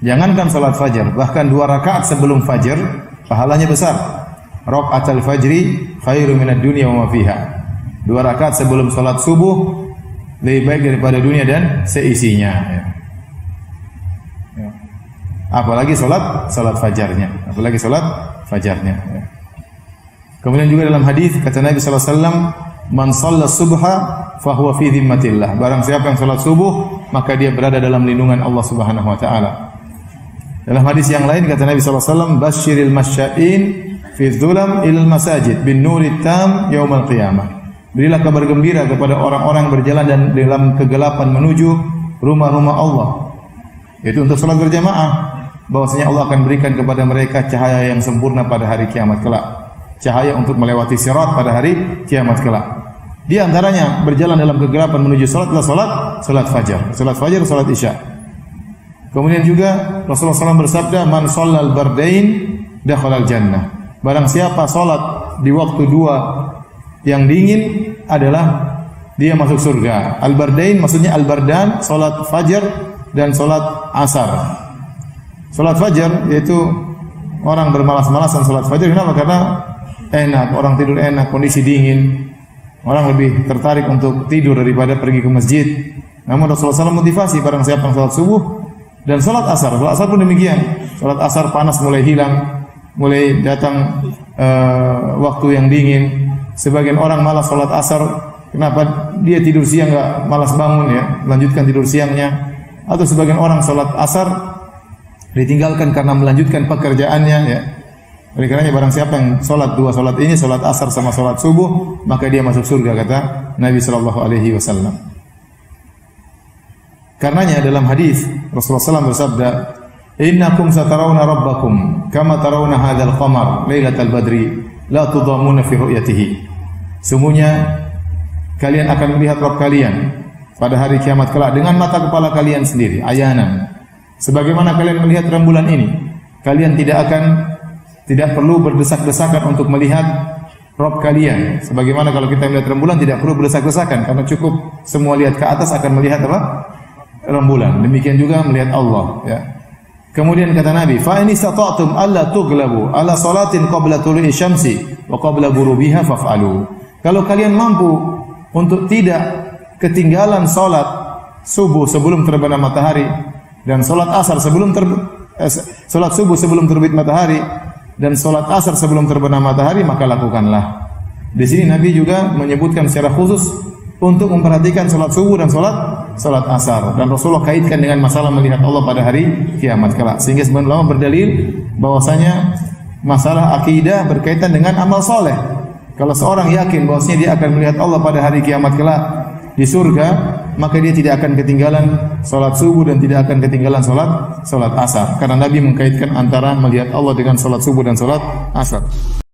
Jangankan salat fajar, bahkan 2 rakaat sebelum fajar pahalanya besar. Rakaatul fajri khairu minad dunya wa ma fiha. 2 rakaat sebelum salat subuh lebih baik daripada dunia dan seisinya. Apalagi salat fajarnya. Kemudian juga dalam hadis kata Nabi sallallahu alaihi wasallam, "Man shalla subha fa huwa fi dhimmatillah." Barang siapa yang salat subuh, maka dia berada dalam lindungan Allah Subhanahu wa taala. Dalam hadis yang lain kata Nabi sallallahu alaihi wasallam, "Basyiril masya'in fi dhulam ilal masajid bin nurit tam yaumal qiyamah." Berilah kabar gembira kepada orang-orang berjalan dan dalam kegelapan menuju rumah-rumah Allah. Itu untuk salat berjamaah, bahwasanya Allah akan berikan kepada mereka cahaya yang sempurna pada hari kiamat kelak. Cahaya untuk melewati sirat pada hari kiamat kelak. Di antaranya berjalan dalam kegelapan menuju salat adalah salat fajar, salat isya. Kemudian juga Rasulullah SAW bersabda, "Man shallal bardain dakhalal jannah." Barang siapa salat di waktu 2 yang dingin adalah dia masuk surga. Al-bardain maksudnya al-bardan, salat fajar dan salat asar. Salat fajar yaitu orang bermalas-malasan salat fajar. Kenapa? Karena enak, orang tidur enak, kondisi dingin. Orang lebih tertarik untuk tidur daripada pergi ke masjid. Namun Rasulullah SAW motivasi barang siapa yang salat subuh dan salat asar. Salat asar pun demikian. Salat asar panas mulai hilang, mulai datang waktu yang dingin. Sebagian orang malas salat asar, kenapa? Dia tidur siang enggak malas bangun ya, melanjutkan tidur siangnya. Atau sebagian orang salat asar ditinggalkan karena melanjutkan pekerjaannya ya. Oleh karenanya barang siapa yang salat 2 salat ini, salat asar sama salat subuh, maka dia masuk surga kata Nabi sallallahu alaihi wasallam. Karenanya dalam hadis Rasulullah SAW bersabda, "Innakum satarawna rabbakum kama tarawna hadzal qamar lailatal badri la tudamuna fi ru'yatihi." Sungguhnya kalian akan melihat Rabb kalian pada hari kiamat kelak dengan mata kepala kalian sendiri, ayanan. Sebagaimana kalian melihat rembulan ini, kalian tidak perlu berdesak-desakan untuk melihat Rabb kalian. Sebagaimana kalau kita melihat rembulan tidak perlu berdesak-desakan karena cukup semua lihat ke atas akan melihat apa? Rembulan. Demikian juga melihat Allah ya. Kemudian kata Nabi, "Fa in istata'tum alla tughlabu ala salatin qabla tulu'i syamsi wa qabla ghurubiha faf'alu." Kalau kalian mampu untuk tidak ketinggalan salat subuh sebelum terbenam matahari dan salat asar salat subuh sebelum terbit matahari dan salat asar sebelum terbenam matahari, maka lakukanlah. Di sini Nabi juga menyebutkan secara khusus untuk memperhatikan salat subuh dan salat asar, dan Rasulullah kaitkan dengan masalah melihat Allah pada hari kiamat kelak. Sehingga sebagian ulama berdalil bahwasanya masalah akidah berkaitan dengan amal soleh. Kalau seorang yakin bahwasanya dia akan melihat Allah pada hari kiamat kelak di surga, maka dia tidak akan ketinggalan salat subuh dan tidak akan ketinggalan salat asar. Karena Nabi mengkaitkan antara melihat Allah dengan salat subuh dan salat asar.